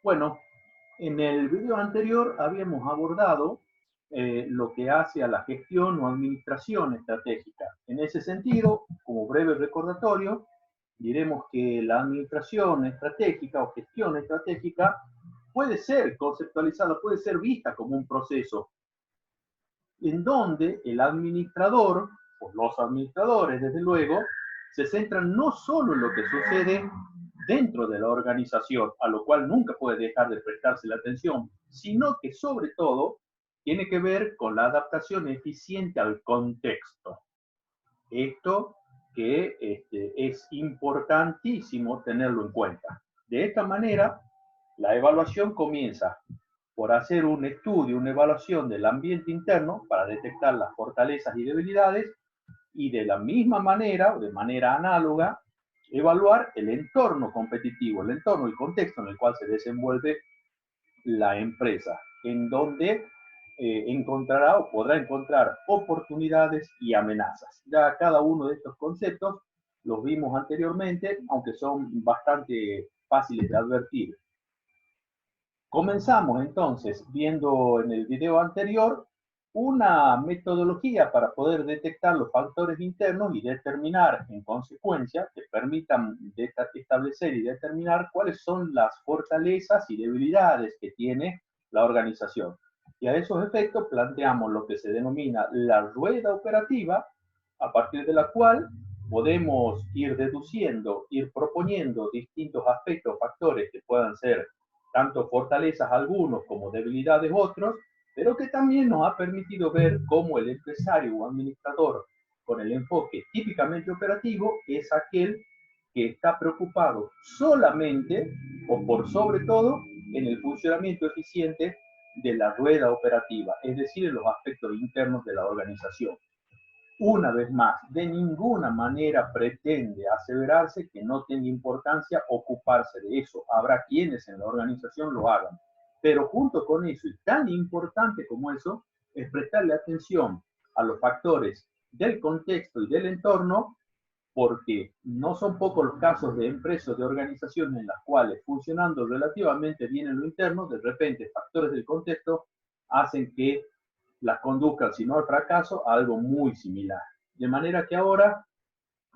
Bueno, en el video anterior habíamos abordado lo que hace a la gestión o administración estratégica. En ese sentido, como breve recordatorio, diremos que la administración estratégica o gestión estratégica puede ser conceptualizada, puede ser vista como un proceso en donde el administrador, o los administradores desde luego, se centran no solo en lo que sucede dentro de la organización, a lo cual nunca puede dejar de prestarse la atención, sino que sobre todo tiene que ver con la adaptación eficiente al contexto. Esto que es importantísimo tenerlo en cuenta. De esta manera, la evaluación comienza por hacer un estudio, una evaluación del ambiente interno para detectar las fortalezas y debilidades y de la misma manera, o de manera análoga, evaluar el entorno competitivo, el entorno, el contexto en el cual se desenvuelve la empresa, en donde encontrará o podrá encontrar oportunidades y amenazas. Ya cada uno de estos conceptos los vimos anteriormente, aunque son bastante fáciles de advertir. Comenzamos entonces viendo en el video anterior una metodología para poder detectar los factores internos y determinar en consecuencia que permitan establecer y determinar cuáles son las fortalezas y debilidades que tiene la organización. Y a esos efectos planteamos lo que se denomina la rueda operativa, a partir de la cual podemos ir deduciendo, ir proponiendo distintos aspectos, factores que puedan ser tanto fortalezas algunos como debilidades otros, pero que también nos ha permitido ver cómo el empresario o administrador con el enfoque típicamente operativo es aquel que está preocupado solamente o por sobre todo en el funcionamiento eficiente de la rueda operativa, es decir, en los aspectos internos de la organización. Una vez más, de ninguna manera pretende aseverarse que no tenga importancia ocuparse de eso. Habrá quienes en la organización lo hagan. Pero junto con eso, y tan importante como eso, es prestarle atención a los factores del contexto y del entorno, porque no son pocos los casos de empresas, de organizaciones en las cuales, funcionando relativamente bien en lo interno, de repente factores del contexto hacen que las conduzcan, si no al fracaso, a algo muy similar. De manera que ahora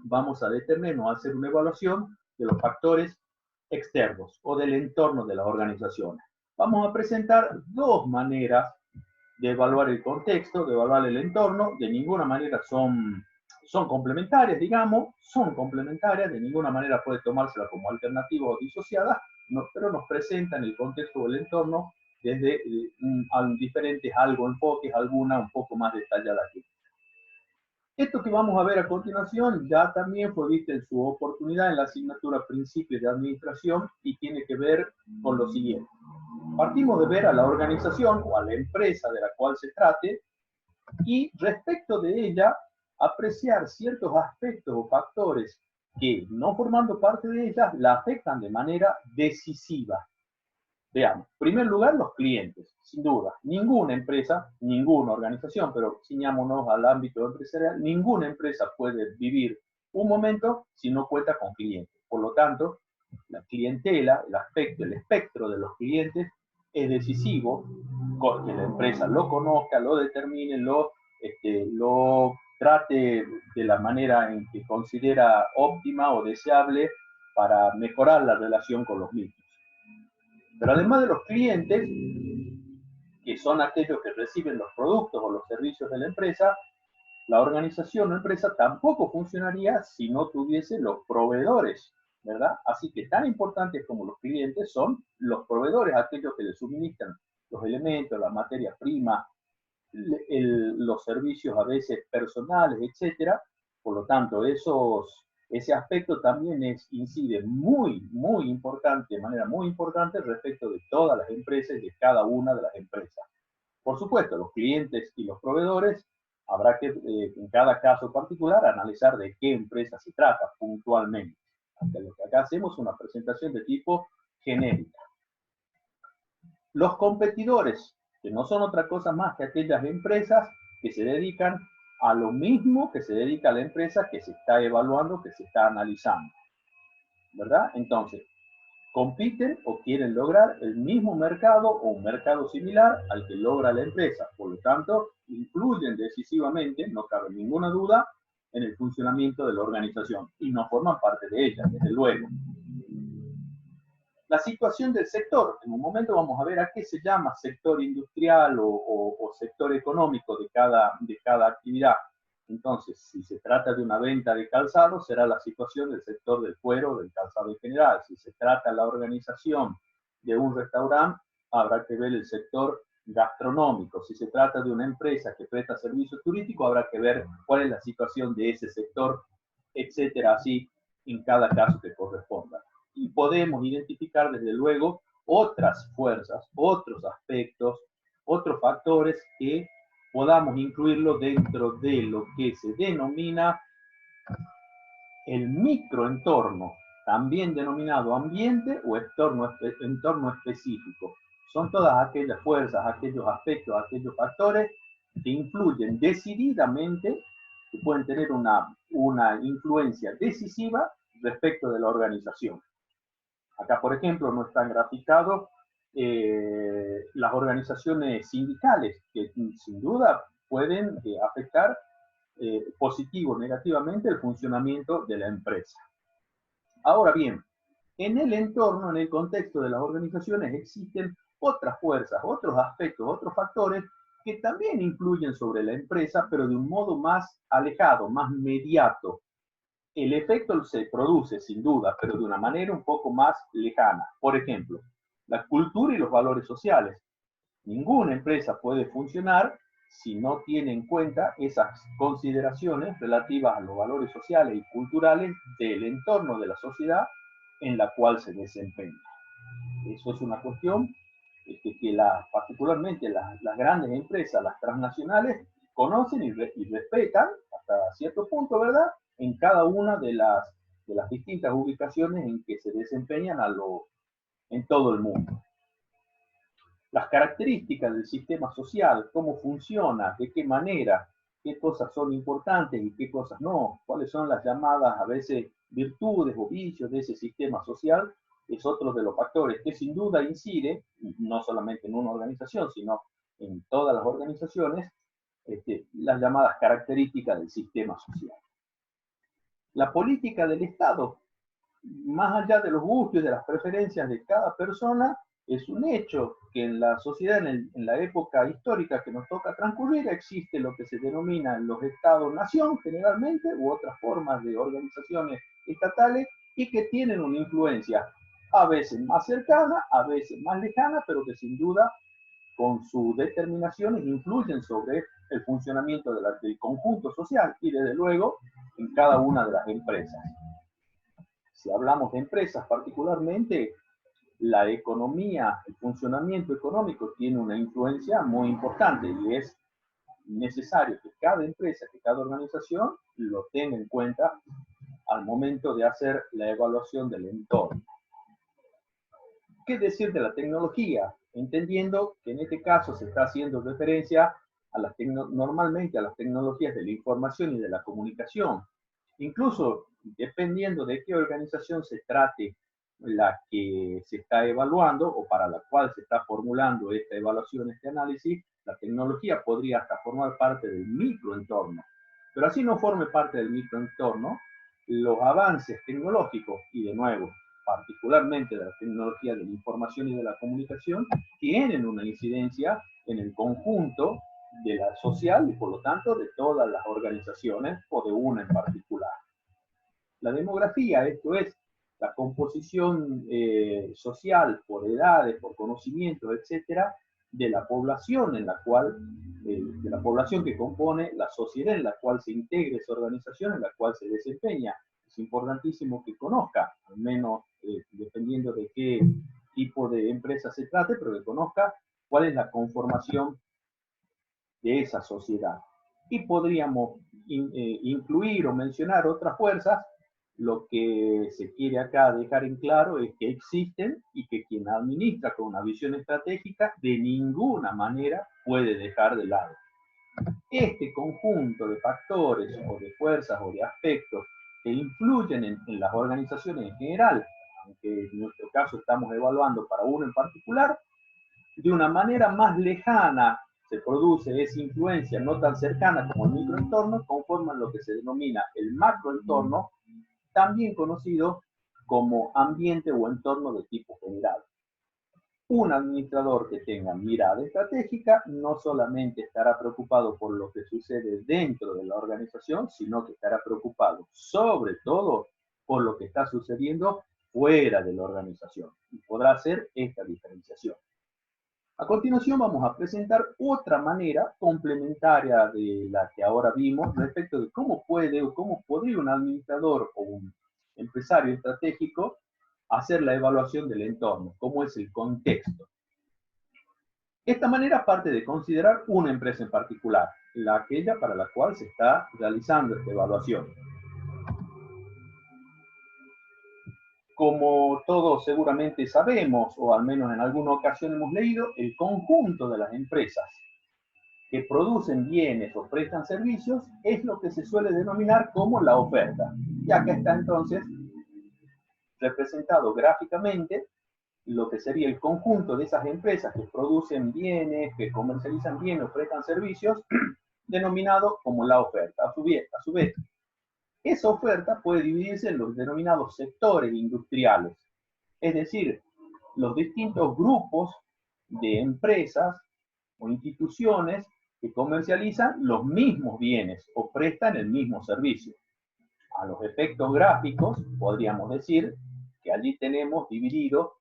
vamos a detenernos a hacer una evaluación de los factores externos o del entorno de las organizaciones. Vamos a presentar dos maneras de evaluar el contexto, de evaluar el entorno. De ninguna manera son complementarias, digamos, son complementarias, de ninguna manera puede tomársela como alternativa o disociada, no, pero nos presentan el contexto o el entorno desde diferentes algo enfoques, alguna un poco más detallada aquí. Esto que vamos a ver a continuación ya también fue visto en su oportunidad en la asignatura Principios de Administración y tiene que ver con lo siguiente. Partimos de ver a la organización o a la empresa de la cual se trate y respecto de ella apreciar ciertos aspectos o factores que, no formando parte de ella, la afectan de manera decisiva. Veamos, en primer lugar, los clientes, sin duda. Ninguna empresa, ninguna organización, pero ciñámonos al ámbito empresarial, ninguna empresa puede vivir un momento si no cuenta con clientes. Por lo tanto, la clientela, el aspecto, el espectro de los clientes es decisivo, que la empresa lo conozca, lo determine, lo trate de la manera en que considera óptima o deseable para mejorar la relación con los mismos. Pero además de los clientes, que son aquellos que reciben los productos o los servicios de la empresa, la organización o empresa tampoco funcionaría si no tuviese los proveedores, ¿verdad? Así que tan importantes como los clientes son los proveedores, aquellos que le suministran los elementos, las materias primas, los servicios a veces personales, etcétera. Por lo tanto, ese aspecto también incide muy importante, de manera muy importante respecto de todas las empresas y de cada una de las empresas. Por supuesto, los clientes y los proveedores habrá que, en cada caso particular, analizar de qué empresa se trata puntualmente. Acá hacemos una presentación de tipo genérica. Los competidores, que no son otra cosa más que aquellas empresas que se dedican a lo mismo que se dedica a la empresa que se está evaluando, que se está analizando, ¿verdad? Entonces, compiten o quieren lograr el mismo mercado o un mercado similar al que logra la empresa. Por lo tanto, influyen decisivamente, no cabe ninguna duda, en el funcionamiento de la organización y no forman parte de ella, desde luego. La situación del sector, en un momento vamos a ver a qué se llama sector industrial o sector económico de cada actividad. Entonces, si se trata de una venta de calzado, será la situación del sector del cuero, del calzado en general. Si se trata de la organización de un restaurante, habrá que ver el sector gastronómico. Si se trata de una empresa que presta servicios turísticos, habrá que ver cuál es la situación de ese sector, etcétera, así en cada caso que corresponda. Y podemos identificar desde luego otras fuerzas, otros aspectos, otros factores que podamos incluirlo dentro de lo que se denomina el microentorno, también denominado ambiente o entorno específico. Son todas aquellas fuerzas, aquellos aspectos, aquellos factores que influyen decididamente, que pueden tener una influencia decisiva respecto de la organización. Acá, por ejemplo, no están graficados las organizaciones sindicales, que sin duda pueden afectar positivo o negativamente el funcionamiento de la empresa. Ahora bien, en el entorno, en el contexto de las organizaciones, existen otras fuerzas, otros aspectos, otros factores que también influyen sobre la empresa, pero de un modo más alejado, más mediato. El efecto se produce sin duda, pero de una manera un poco más lejana. Por ejemplo, la cultura y los valores sociales. Ninguna empresa puede funcionar si no tiene en cuenta esas consideraciones relativas a los valores sociales y culturales del entorno de la sociedad en la cual se desempeña. Eso es una cuestión que particularmente las grandes empresas, las transnacionales, conocen y respetan hasta cierto punto, ¿verdad?, en cada una de las distintas ubicaciones en que se desempeñan en todo el mundo. Las características del sistema social, cómo funciona, de qué manera, qué cosas son importantes y qué cosas no, cuáles son las llamadas a veces virtudes o vicios de ese sistema social, es otro de los factores que sin duda incide, no solamente en una organización, sino en todas las organizaciones, las llamadas características del sistema social. La política del Estado, más allá de los gustos y de las preferencias de cada persona, es un hecho que en la sociedad, en la época histórica que nos toca transcurrir, existe lo que se denomina los estados-nación generalmente, u otras formas de organizaciones estatales, y que tienen una influencia a veces más cercana, a veces más lejana, pero que sin duda con sus determinaciones influyen sobre el funcionamiento del conjunto social y desde luego en cada una de las empresas. Si hablamos de empresas particularmente, la economía, el funcionamiento económico tiene una influencia muy importante y es necesario que cada empresa, que cada organización lo tenga en cuenta al momento de hacer la evaluación del entorno. ¿Qué decir de la tecnología? Entendiendo que en este caso se está haciendo referencia a normalmente a las tecnologías de la información y de la comunicación. Incluso dependiendo de qué organización se trate la que se está evaluando o para la cual se está formulando esta evaluación, este análisis, la tecnología podría hasta formar parte del microentorno. Pero así no forme parte del microentorno, los avances tecnológicos, y de nuevo, particularmente de la tecnología de la información y de la comunicación, tienen una incidencia en el conjunto de la social y por lo tanto de todas las organizaciones o de una en particular. La demografía, esto es, la composición social por edades, por conocimientos, etcétera, de la población en la cual, de la población que compone la sociedad en la cual se integra esa organización, en la cual se desempeña. Es importantísimo que conozca, al menos dependiendo de qué tipo de empresa se trate, pero que conozca cuál es la conformación de esa sociedad. Y podríamos incluir o mencionar otras fuerzas. Lo que se quiere acá dejar en claro es que existen y que quien administra con una visión estratégica de ninguna manera puede dejar de lado. Este conjunto de factores o de fuerzas o de aspectos que influyen en las organizaciones en general aunque en nuestro caso estamos evaluando para uno en particular, de una manera más lejana se produce esa influencia no tan cercana como el microentorno, conforman lo que se denomina el macroentorno, también conocido como ambiente o entorno de tipo general. Un administrador que tenga mirada estratégica no solamente estará preocupado por lo que sucede dentro de la organización, sino que estará preocupado sobre todo por lo que está sucediendo fuera de la organización y podrá hacer esta diferenciación. A continuación vamos a presentar otra manera complementaria de la que ahora vimos respecto de cómo puede o cómo podría un administrador o un empresario estratégico hacer la evaluación del entorno, cómo es el contexto. Esta manera parte de considerar una empresa en particular, aquella para la cual se está realizando esta evaluación. Como todos seguramente sabemos, o al menos en alguna ocasión hemos leído, el conjunto de las empresas que producen bienes o prestan servicios es lo que se suele denominar como la oferta. Y acá está entonces representado gráficamente lo que sería el conjunto de esas empresas que producen bienes, que comercializan bienes o prestan servicios, denominado como la oferta. A su vez, esa oferta puede dividirse en los denominados sectores industriales, es decir, los distintos grupos de empresas o instituciones que comercializan los mismos bienes o prestan el mismo servicio. A los efectos gráficos, podríamos decir que allí tenemos dividido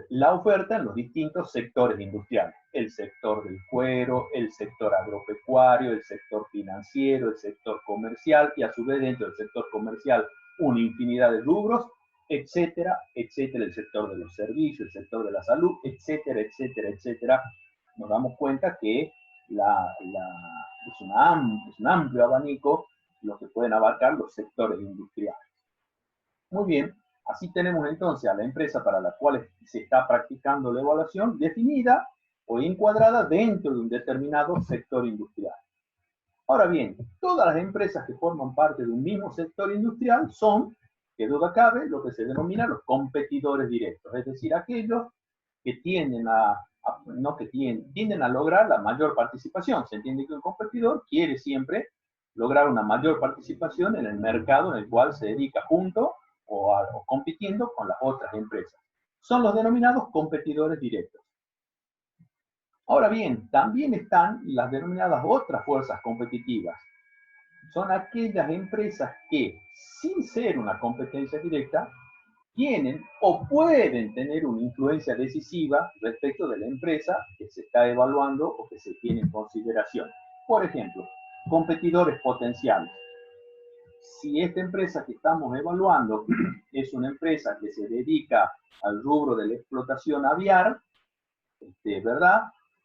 la oferta en los distintos sectores industriales. El sector del cuero, el sector agropecuario, el sector financiero, el sector comercial y a su vez dentro del sector comercial una infinidad de rubros, etcétera, etcétera, el sector de los servicios, el sector de la salud, etcétera, etcétera, etcétera. Nos damos cuenta que es un amplio abanico lo que pueden abarcar los sectores industriales. Muy bien, así tenemos entonces a la empresa para la cual se está practicando la evaluación definida o encuadrada dentro de un determinado sector industrial. Ahora bien, todas las empresas que forman parte de un mismo sector industrial son, que duda cabe, lo que se denomina los competidores directos, es decir, aquellos que tienden a lograr la mayor participación. Se entiende que un competidor quiere siempre lograr una mayor participación en el mercado en el cual se dedica junto o compitiendo con las otras empresas. Son los denominados competidores directos. Ahora bien, también están las denominadas otras fuerzas competitivas. Son aquellas empresas que, sin ser una competencia directa, tienen o pueden tener una influencia decisiva respecto de la empresa que se está evaluando o que se tiene en consideración. Por ejemplo, competidores potenciales. Si esta empresa que estamos evaluando es una empresa que se dedica al rubro de la explotación aviar, ¿verdad?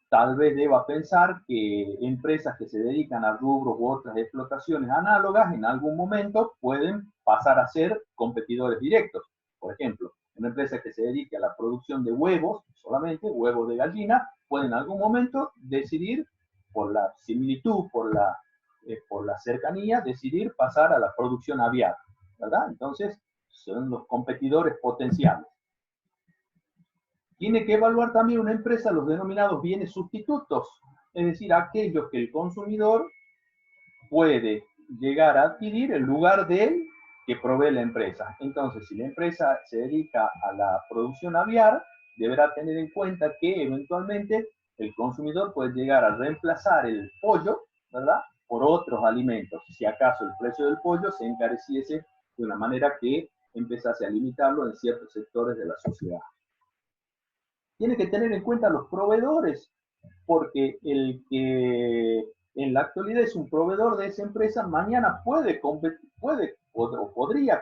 Tal vez deba pensar que empresas que se dedican a rubros u otras explotaciones análogas en algún momento pueden pasar a ser competidores directos. Por ejemplo, una empresa que se dedique a la producción de huevos, solamente huevos de gallina, puede en algún momento decidir, por la similitud, por la cercanía, decidir pasar a la producción aviar, ¿verdad? Entonces, son los competidores potenciales. Tiene que evaluar también una empresa los denominados bienes sustitutos, es decir, aquellos que el consumidor puede llegar a adquirir en lugar de él que provee la empresa. Entonces, si la empresa se dedica a la producción aviar, deberá tener en cuenta que eventualmente el consumidor puede llegar a reemplazar el pollo, ¿verdad?, por otros alimentos, si acaso el precio del pollo se encareciese de una manera que empezase a limitarlo en ciertos sectores de la sociedad. Tiene que tener en cuenta los proveedores, porque el que en la actualidad es un proveedor de esa empresa, mañana podría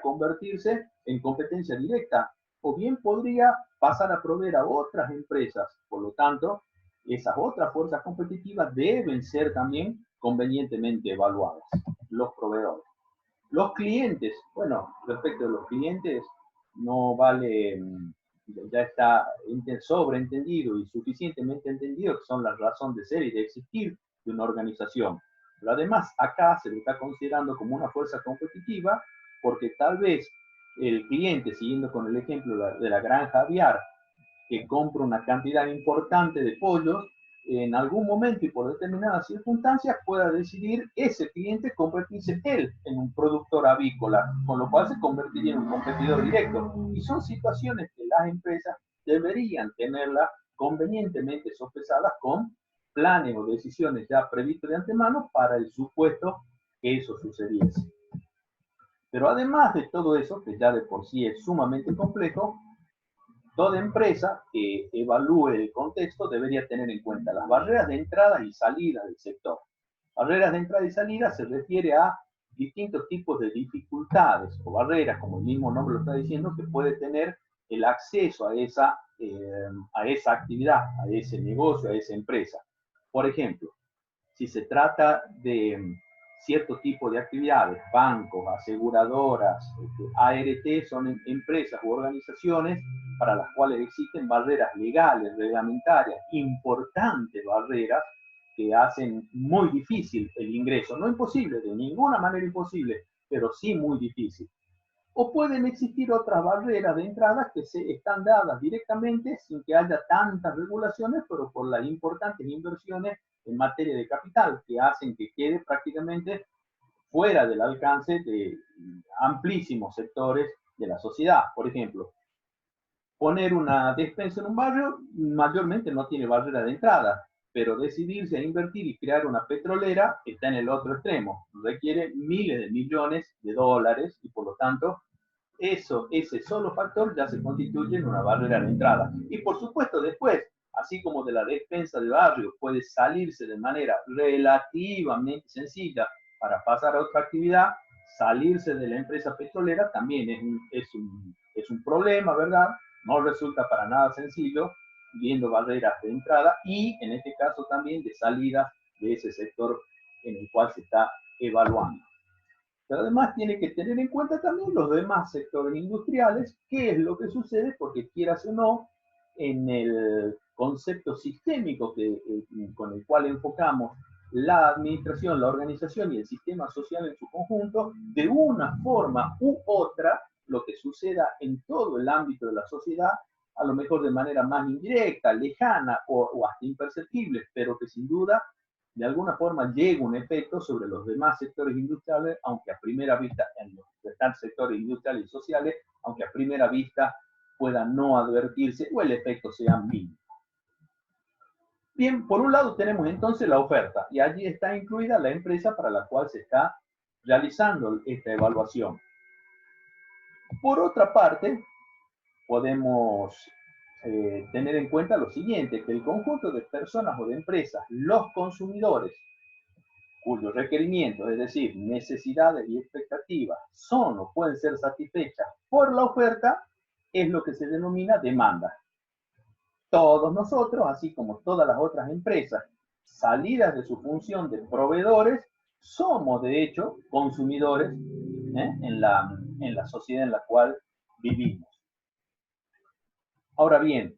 convertirse en competencia directa, o bien podría pasar a proveer a otras empresas. Por lo tanto, esas otras fuerzas competitivas deben ser también convenientemente evaluadas, los proveedores. Los clientes, bueno, respecto a los clientes, no vale, ya está sobreentendido y suficientemente entendido que son la razón de ser y de existir de una organización. Pero además acá se lo está considerando como una fuerza competitiva porque tal vez el cliente, siguiendo con el ejemplo de la granja aviar, que compra una cantidad importante de pollos, en algún momento y por determinadas circunstancias pueda decidir ese cliente convertirse él en un productor avícola, con lo cual se convertiría en un competidor directo. Y son situaciones que las empresas deberían tenerlas convenientemente sopesadas con planes o decisiones ya previstos de antemano para el supuesto que eso sucediese. Pero además de todo eso, que ya de por sí es sumamente complejo, toda empresa que evalúe el contexto debería tener en cuenta las barreras de entrada y salida del sector. Barreras de entrada y salida se refiere a distintos tipos de dificultades o barreras, como el mismo nombre lo está diciendo, que puede tener el acceso a esa actividad, a ese negocio, a esa empresa. Por ejemplo, si se trata de cierto tipo de actividades, bancos, aseguradoras, ART son empresas u organizaciones para las cuales existen barreras legales, reglamentarias, importantes barreras que hacen muy difícil el ingreso. No imposible, de ninguna manera imposible, pero sí muy difícil. O pueden existir otras barreras de entrada que se están dadas directamente sin que haya tantas regulaciones, pero por las importantes inversiones en materia de capital que hacen que quede prácticamente fuera del alcance de amplísimos sectores de la sociedad. Por ejemplo, poner una despensa en un barrio mayormente no tiene barrera de entrada, pero decidirse a invertir y crear una petrolera está en el otro extremo. Requiere miles de millones de dólares y por lo tanto ese solo factor ya se constituye en una barrera de entrada. Y por supuesto después, así como de la despensa de barrio puede salirse de manera relativamente sencilla para pasar a otra actividad, salirse de la empresa petrolera también es un problema, ¿verdad? No resulta para nada sencillo, viendo barreras de entrada y en este caso también de salida de ese sector en el cual se está evaluando. Pero además tiene que tener en cuenta también los demás sectores industriales, qué es lo que sucede, porque quieras o no, en el concepto sistémico con el cual enfocamos la administración, la organización y el sistema social en su conjunto, de una forma u otra, lo que suceda en todo el ámbito de la sociedad, a lo mejor de manera más indirecta, lejana o hasta imperceptible, pero que sin duda de alguna forma llega un efecto sobre los demás sectores industriales, aunque a primera vista, en los restantes sectores industriales y sociales, aunque a primera vista pueda no advertirse o el efecto sea mínimo. Bien, por un lado tenemos entonces la oferta y allí está incluida la empresa para la cual se está realizando esta evaluación. Por otra parte, podemos tener en cuenta lo siguiente, que el conjunto de personas o de empresas, los consumidores, cuyos requerimientos, es decir, necesidades y expectativas, son o pueden ser satisfechas por la oferta, es lo que se denomina demanda. Todos nosotros, así como todas las otras empresas, salidas de su función de proveedores, somos de hecho consumidores en la sociedad en la cual vivimos. Ahora bien,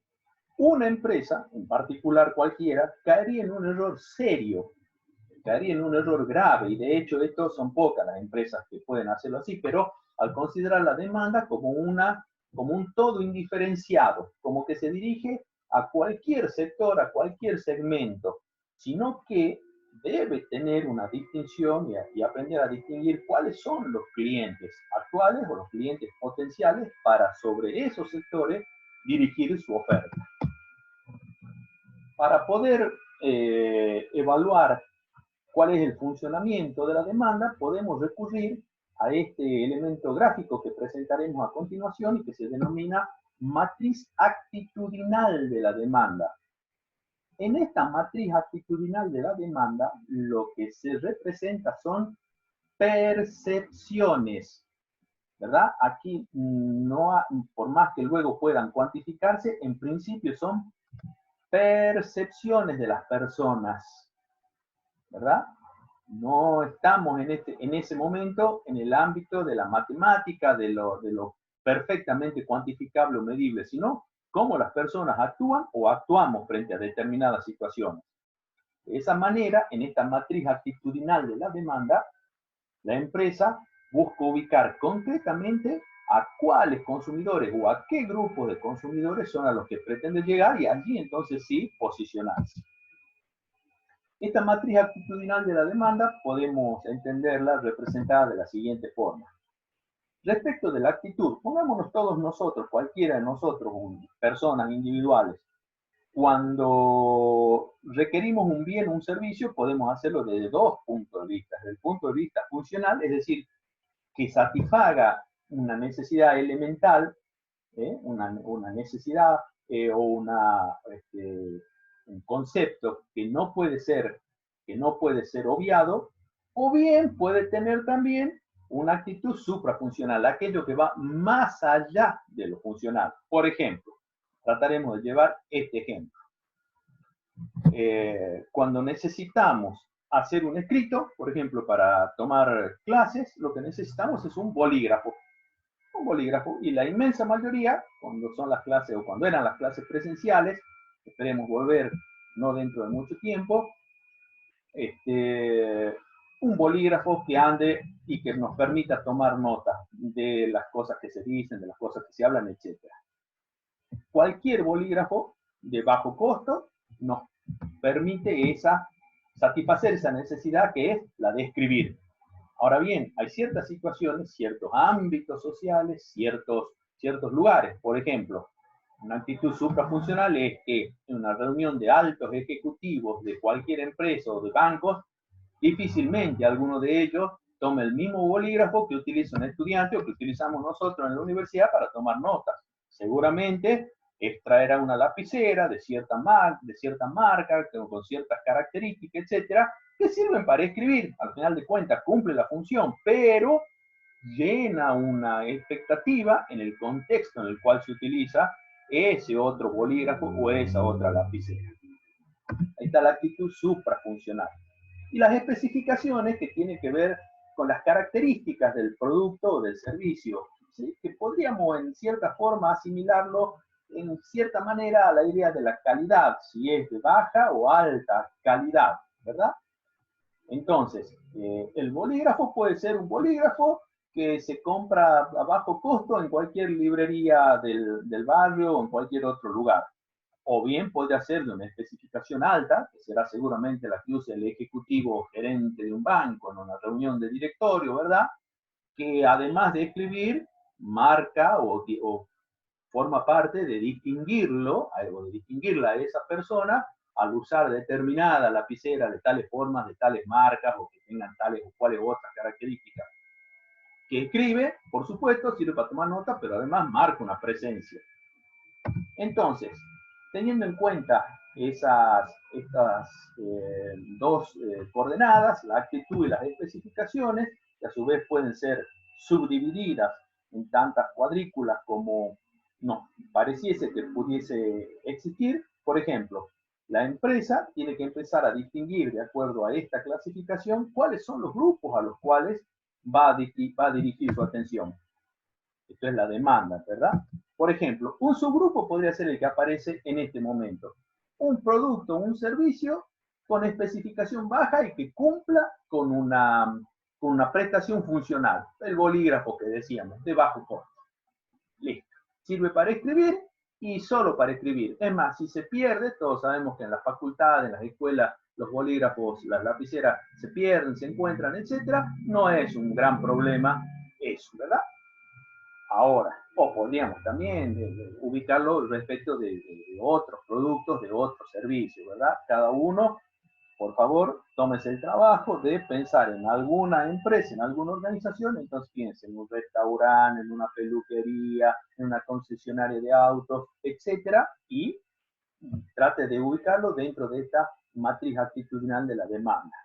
una empresa, en particular cualquiera, caería en un error serio, caería en un error grave, y de hecho estos son pocas las empresas que pueden hacerlo así, pero al considerar la demanda como un todo indiferenciado, como que se dirige a cualquier sector, a cualquier segmento, sino que debe tener una distinción y aprender a distinguir cuáles son los clientes actuales o los clientes potenciales para sobre esos sectores dirigir su oferta. Para poder evaluar cuál es el funcionamiento de la demanda, podemos recurrir a este elemento gráfico que presentaremos a continuación y que se denomina matriz actitudinal de la demanda. En esta matriz actitudinal de la demanda, lo que se representa son percepciones, ¿verdad? Aquí, por más que luego puedan cuantificarse, en principio son percepciones de las personas, ¿verdad? No estamos en ese momento en el ámbito de la matemática, de lo perfectamente cuantificable o medible, sino cómo las personas actúan o actuamos frente a determinadas situaciones. De esa manera, en esta matriz actitudinal de la demanda, la empresa busca ubicar concretamente a cuáles consumidores o a qué grupos de consumidores son a los que pretende llegar y allí entonces sí posicionarse. Esta matriz actitudinal de la demanda podemos entenderla representada de la siguiente forma. Respecto de la actitud, pongámonos todos nosotros, cualquiera de nosotros, personas individuales, cuando requerimos un bien o un servicio, podemos hacerlo desde dos puntos de vista. Desde el punto de vista funcional, es decir, que satisfaga una necesidad elemental, una necesidad o un concepto que no puede ser obviado, o bien puede tener también una actitud suprafuncional, aquello que va más allá de lo funcional. Por ejemplo, trataremos de llevar este ejemplo. Cuando necesitamos hacer un escrito, por ejemplo, para tomar clases, lo que necesitamos es un bolígrafo. Un bolígrafo, y la inmensa mayoría, cuando son las clases o cuando eran las clases presenciales, esperemos volver no dentro de mucho tiempo, un bolígrafo que ande y que nos permita tomar nota de las cosas que se dicen, de las cosas que se hablan, etc. Cualquier bolígrafo de bajo costo nos permite satisfacer esa necesidad que es la de escribir. Ahora bien, hay ciertas situaciones, ciertos ámbitos sociales, ciertos lugares. Por ejemplo, una actitud suprafuncional es que en una reunión de altos ejecutivos de cualquier empresa o de bancos, difícilmente alguno de ellos tome el mismo bolígrafo que utiliza un estudiante o que utilizamos nosotros en la universidad para tomar notas. Seguramente extraerá una lapicera de cierta marca, con ciertas características, etcétera, que sirven para escribir. Al final de cuentas cumple la función, pero llena una expectativa en el contexto en el cual se utiliza ese otro bolígrafo o esa otra lapicera. Ahí está la actitud suprafuncional. Y las especificaciones que tienen que ver con las características del producto o del servicio, ¿sí? Que podríamos en cierta forma asimilarlo en cierta manera a la idea de la calidad, si es de baja o alta calidad, ¿verdad? Entonces, el bolígrafo puede ser un bolígrafo que se compra a bajo costo en cualquier librería del barrio o en cualquier otro lugar. O bien puede ser de una especificación alta, que será seguramente la que use el ejecutivo o gerente de un banco en una reunión de directorio, ¿verdad? Que además de escribir, marca o forma parte de distinguirlo, o de distinguirla a esa persona al usar determinada lapicera de tales formas, de tales marcas, o que tengan tales o cuales otras características. Que escribe, por supuesto, sirve para tomar nota, pero además marca una presencia. Entonces, teniendo en cuenta estas dos coordenadas, la actitud y las especificaciones, que a su vez pueden ser subdivididas en tantas cuadrículas como nos pareciese que pudiese existir. Por ejemplo, la empresa tiene que empezar a distinguir, de acuerdo a esta clasificación, cuáles son los grupos a los cuales va a dirigir su atención. Esto es la demanda, ¿verdad? Por ejemplo, un subgrupo podría ser el que aparece en este momento. Un producto o un servicio con especificación baja y que cumpla con una prestación funcional. El bolígrafo que decíamos, de bajo costo. Listo. Sirve para escribir y solo para escribir. Es más, si se pierde, todos sabemos que en las facultades, en las escuelas, los bolígrafos, las lapiceras se pierden, se encuentran, etc. No es un gran problema eso, ¿verdad? Ahora, o podríamos también ubicarlo respecto de otros productos, de otros servicios, ¿verdad? Cada uno, por favor, tómese el trabajo de pensar en alguna empresa, en alguna organización, entonces piense en un restaurante, en una peluquería, en una concesionaria de autos, etcétera, y trate de ubicarlo dentro de esta matriz actitudinal de la demanda.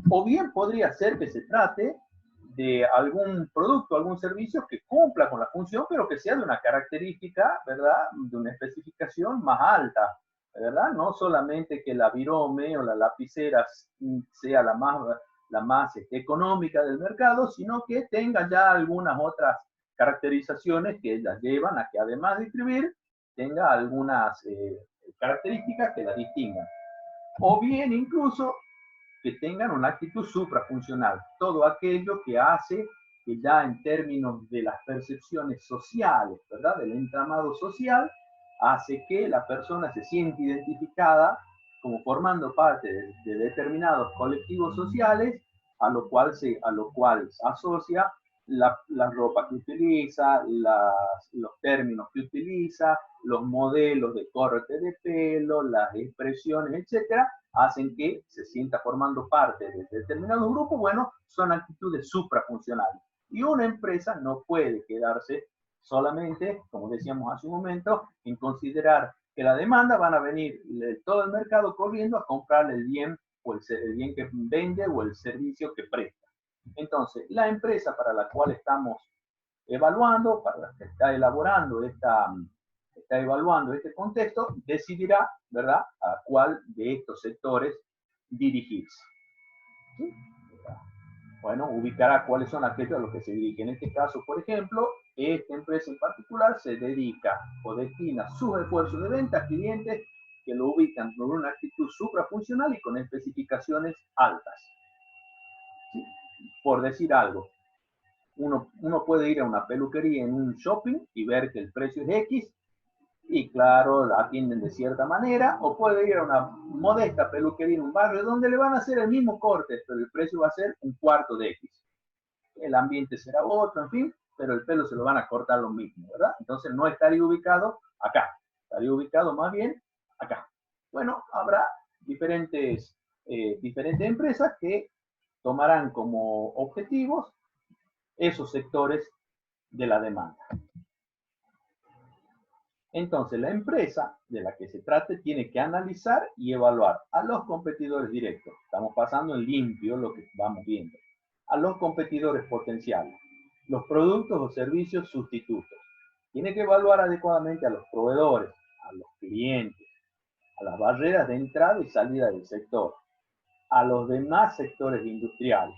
O bien podría ser que se trate de algún producto, algún servicio que cumpla con la función, pero que sea de una característica, ¿verdad? De una especificación más alta, ¿verdad? No solamente que la virome o la lapicera sea la más económica del mercado, sino que tenga ya algunas otras caracterizaciones que las llevan a que además de escribir, tenga algunas características que la distingan. O bien incluso que tengan una actitud suprafuncional, todo aquello que hace que ya en términos de las percepciones sociales, ¿verdad? Del entramado social, hace que la persona se siente identificada como formando parte de determinados colectivos sociales, a lo cual se asocia la ropa que utiliza, los términos que utiliza, los modelos de corte de pelo, las expresiones, etcétera, hacen que se sienta formando parte de determinados grupos. Bueno, son actitudes suprafuncionales. Y una empresa no puede quedarse solamente, como decíamos hace un momento, en considerar que la demanda van a venir todo el mercado corriendo a comprar el bien o el bien que vende o el servicio que presta. Entonces, la empresa para la cual estamos evaluando, para la que está elaborando está evaluando este contexto, decidirá, ¿verdad?, a cuál de estos sectores dirigirse. ¿Sí? Bueno, ubicará cuáles son aquellos a los que se dirige. En este caso, por ejemplo, esta empresa en particular se dedica o destina sus esfuerzos de venta a clientes que lo ubican con una actitud suprafuncional y con especificaciones altas. ¿Sí? Por decir algo, uno puede ir a una peluquería en un shopping y ver que el precio es X y claro, la atienden de cierta manera, o puede ir a una modesta peluquería en un barrio donde le van a hacer el mismo corte, pero el precio va a ser un cuarto de X. El ambiente será otro, en fin, pero el pelo se lo van a cortar lo mismo, ¿verdad? Entonces no estaría ubicado acá, estaría ubicado más bien acá. Bueno, habrá diferentes empresas que tomarán como objetivos esos sectores de la demanda. Entonces, la empresa de la que se trate tiene que analizar y evaluar a los competidores directos. Estamos pasando en limpio lo que vamos viendo. A los competidores potenciales, los productos o servicios sustitutos. Tiene que evaluar adecuadamente a los proveedores, a los clientes, a las barreras de entrada y salida del sector, a los demás sectores industriales,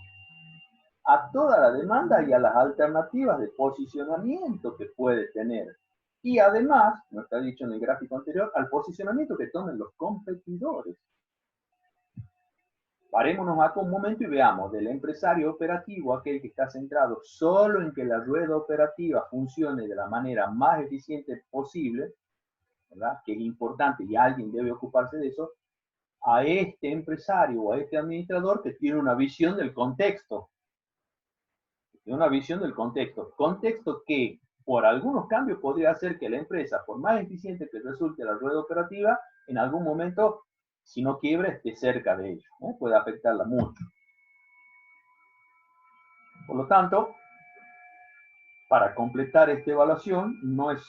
a toda la demanda y a las alternativas de posicionamiento que puede tener. Y además, no está dicho en el gráfico anterior, al posicionamiento que tomen los competidores. Parémonos acá un momento y veamos del empresario operativo, aquel que está centrado solo en que la rueda operativa funcione de la manera más eficiente posible, ¿verdad?, que es importante y alguien debe ocuparse de eso, a este empresario o a este administrador que tiene una visión del contexto. Una visión del contexto que por algunos cambios podría hacer que la empresa, por más eficiente que resulte la rueda operativa, en algún momento, si no quiebra, esté cerca de ello, ¿no? Puede afectarla mucho. Por lo tanto, para completar esta evaluación no es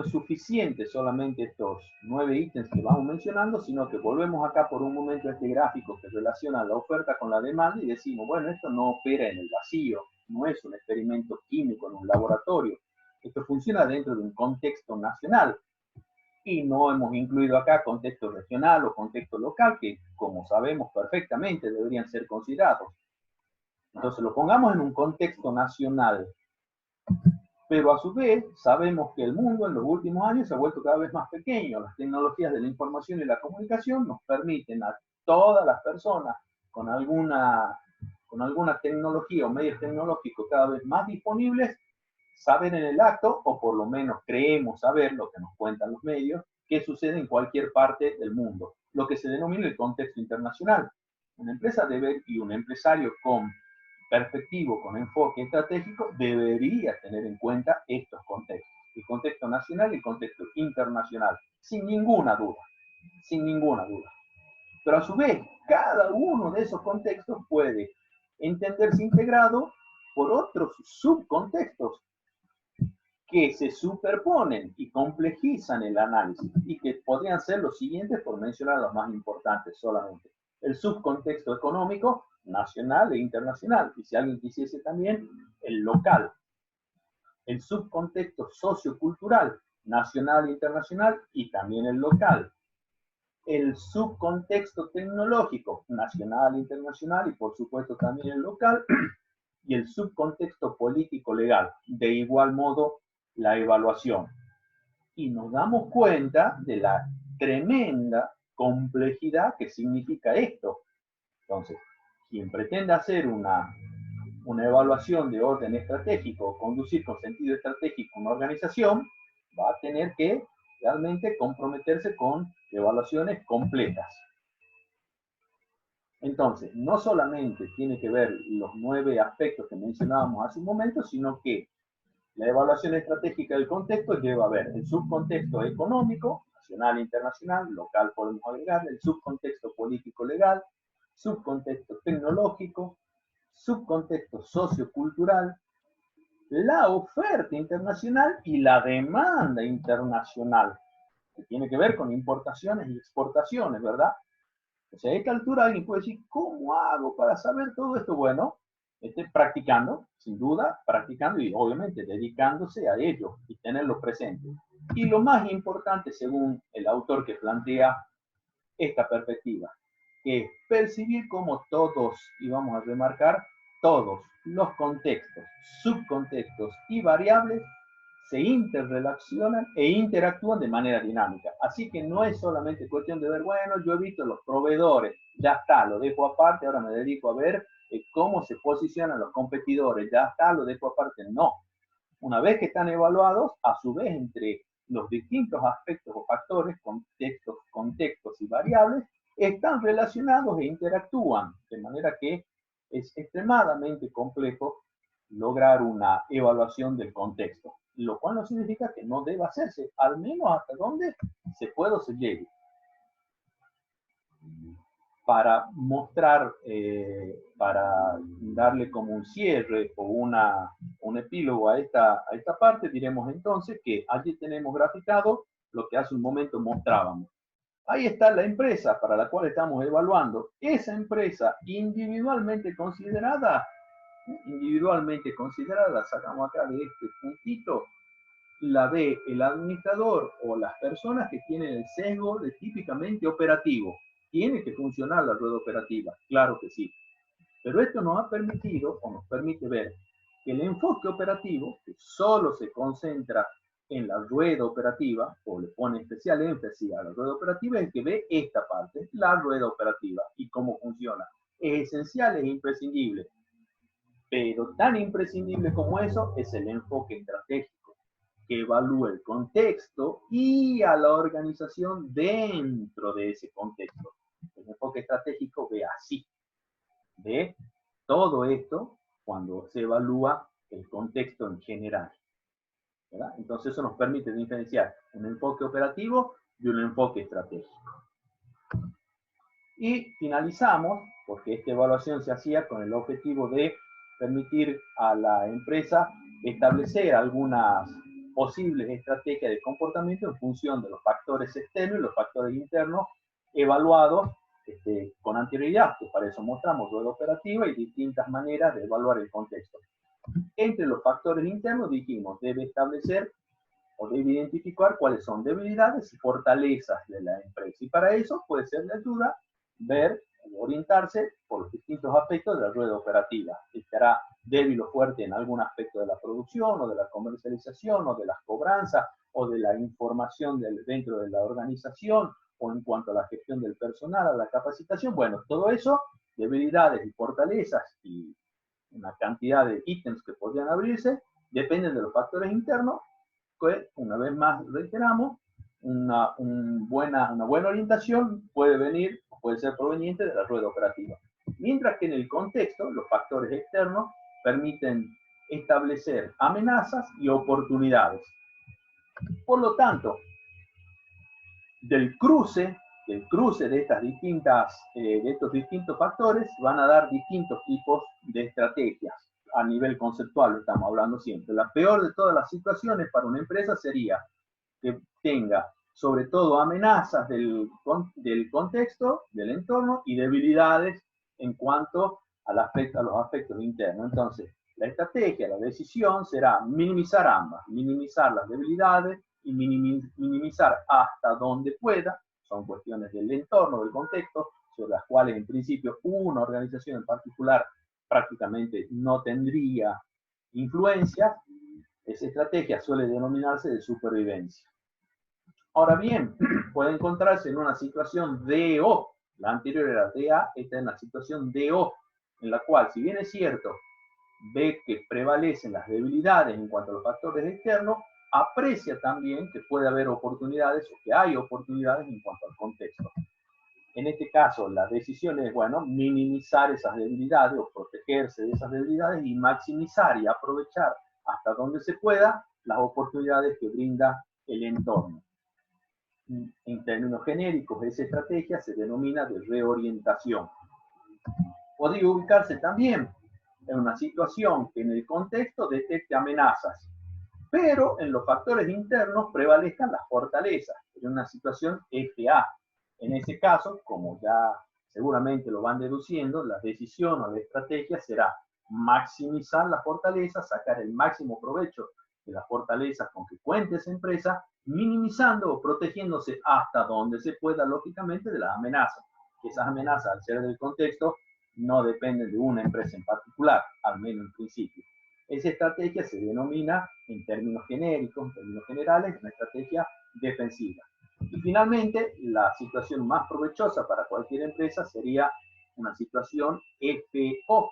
suficiente solamente estos 9 ítems que vamos mencionando, sino que volvemos acá por un momento a este gráfico que relaciona la oferta con la demanda y decimos, bueno, esto no opera en el vacío, no es un experimento químico en un laboratorio, esto funciona dentro de un contexto nacional y no hemos incluido acá contexto regional o contexto local que, como sabemos perfectamente, deberían ser considerados. Entonces lo pongamos en un contexto nacional. Pero a su vez sabemos que el mundo en los últimos años se ha vuelto cada vez más pequeño. Las tecnologías de la información y la comunicación nos permiten a todas las personas con alguna tecnología o medios tecnológicos cada vez más disponibles saber en el acto, o por lo menos creemos saber lo que nos cuentan los medios, qué sucede en cualquier parte del mundo, lo que se denomina el contexto internacional. Una empresa y un empresario con perspectivo, con enfoque estratégico, debería tener en cuenta estos contextos, el contexto nacional y el contexto internacional, sin ninguna duda, sin ninguna duda. Pero a su vez, cada uno de esos contextos puede entenderse integrado por otros subcontextos que se superponen y complejizan el análisis y que podrían ser los siguientes, por mencionar los más importantes solamente. El subcontexto económico, nacional e internacional, y si alguien quisiese también, el local. El subcontexto sociocultural, nacional e internacional, y también el local. El subcontexto tecnológico, nacional e internacional, y por supuesto también el local. Y el subcontexto político-legal, de igual modo la evaluación. Y nos damos cuenta de la tremenda complejidad que significa esto. Entonces, quien pretenda hacer una una evaluación de orden estratégico, conducir con sentido estratégico una organización, va a tener que realmente comprometerse con evaluaciones completas. Entonces, no solamente tiene que ver los 9 aspectos que mencionábamos hace un momento, sino que la evaluación estratégica del contexto lleva a ver el subcontexto económico, nacional e internacional, local podemos agregar, el subcontexto político-legal, subcontexto tecnológico, subcontexto sociocultural, la oferta internacional y la demanda internacional, que tiene que ver con importaciones y exportaciones, ¿verdad? O sea, a esta altura alguien puede decir, ¿cómo hago para saber todo esto? Bueno, practicando, sin duda, practicando y obviamente dedicándose a ello y tenerlo presente. Y lo más importante, según el autor que plantea esta perspectiva, que es percibir cómo todos, y vamos a remarcar, todos los contextos, subcontextos y variables se interrelacionan e interactúan de manera dinámica. Así que no es solamente cuestión de ver, bueno, yo he visto los proveedores, ya está, lo dejo aparte, ahora me dedico a ver cómo se posicionan los competidores, ya está, lo dejo aparte. No. Una vez que están evaluados, a su vez, entre los distintos aspectos o factores, contextos y variables, están relacionados e interactúan, de manera que es extremadamente complejo lograr una evaluación del contexto, lo cual no significa que no deba hacerse, al menos hasta donde se pueda o se llegue. Para mostrar, para darle como un cierre o un epílogo a esta parte, diremos entonces que allí tenemos graficado lo que hace un momento mostrábamos. Ahí está la empresa para la cual estamos evaluando. Esa empresa individualmente considerada, sacamos acá de este puntito, la ve el administrador o las personas que tienen el sesgo de típicamente operativo. ¿Tiene que funcionar la rueda operativa? Claro que sí. Pero esto nos ha permitido, o nos permite ver, que el enfoque operativo, que solo se concentra en la rueda operativa, o le pone especial énfasis a la rueda operativa, es el que ve esta parte, la rueda operativa, y cómo funciona. Es esencial, es imprescindible. Pero tan imprescindible como eso es el enfoque estratégico, que evalúa el contexto y a la organización dentro de ese contexto. El enfoque estratégico ve así, ve todo esto cuando se evalúa el contexto en general, ¿verdad? Entonces eso nos permite diferenciar un enfoque operativo y un enfoque estratégico. Y finalizamos, porque esta evaluación se hacía con el objetivo de permitir a la empresa establecer algunas posibles estrategias de comportamiento en función de los factores externos y los factores internos evaluados con anterioridad, que para eso mostramos rueda operativa y distintas maneras de evaluar el contexto. Entre los factores internos dijimos, debe establecer o debe identificar cuáles son debilidades y fortalezas de la empresa. Y para eso puede ser de ayuda ver, orientarse por los distintos aspectos de la rueda operativa. Estará débil o fuerte en algún aspecto de la producción o de la comercialización o de las cobranzas o de la información dentro de la organización o en cuanto a la gestión del personal, a la capacitación. Bueno, todo eso, debilidades y fortalezas y una cantidad de ítems que podrían abrirse, dependen de los factores internos, que una vez más reiteramos, una buena orientación puede venir, puede ser proveniente de la rueda operativa. Mientras que en el contexto, los factores externos permiten establecer amenazas y oportunidades. Por lo tanto, del cruce de estos distintos factores van a dar distintos tipos de estrategias. A nivel conceptual lo estamos hablando siempre. La peor de todas las situaciones para una empresa sería que tenga sobre todo amenazas del contexto, del entorno y debilidades en cuanto a los aspectos internos. Entonces, la estrategia, la decisión será minimizar ambas, minimizar las debilidades y minimizar hasta donde pueda, son cuestiones del entorno, del contexto, sobre las cuales en principio una organización en particular prácticamente no tendría influencia. Esa estrategia suele denominarse de supervivencia. Ahora bien, puede encontrarse en una situación DO, la anterior era DA, esta es una situación DO, en la cual, si bien es cierto ve que prevalecen las debilidades en cuanto a los factores externos, aprecia también que puede haber oportunidades o que hay oportunidades en cuanto al contexto. En este caso, la decisión es, bueno, minimizar esas debilidades o protegerse de esas debilidades y maximizar y aprovechar hasta donde se pueda las oportunidades que brinda el entorno. En términos genéricos, esa estrategia se denomina de reorientación. Podría ubicarse también en una situación que en el contexto detecte amenazas, pero en los factores internos prevalezcan las fortalezas, en una situación FA. En ese caso, como ya seguramente lo van deduciendo, la decisión o la estrategia será maximizar las fortalezas, sacar el máximo provecho de las fortalezas con que cuente esa empresa, minimizando o protegiéndose hasta donde se pueda, lógicamente, de las amenazas. Esas amenazas, al ser del contexto, no dependen de una empresa en particular, al menos en principio. Esa estrategia se denomina, en términos genéricos, en términos generales, una estrategia defensiva. Y finalmente, la situación más provechosa para cualquier empresa sería una situación FO,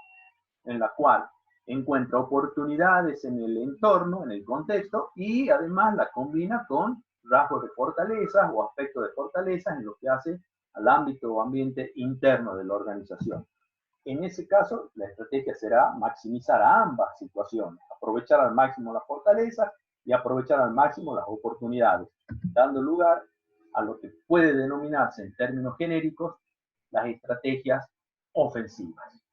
en la cual encuentra oportunidades en el entorno, en el contexto, y además la combina con rasgos de fortalezas o aspectos de fortalezas en lo que hace al ámbito o ambiente interno de la organización. En ese caso, la estrategia será maximizar ambas situaciones, aprovechar al máximo las fortalezas y aprovechar al máximo las oportunidades, dando lugar a lo que puede denominarse en términos genéricos las estrategias ofensivas.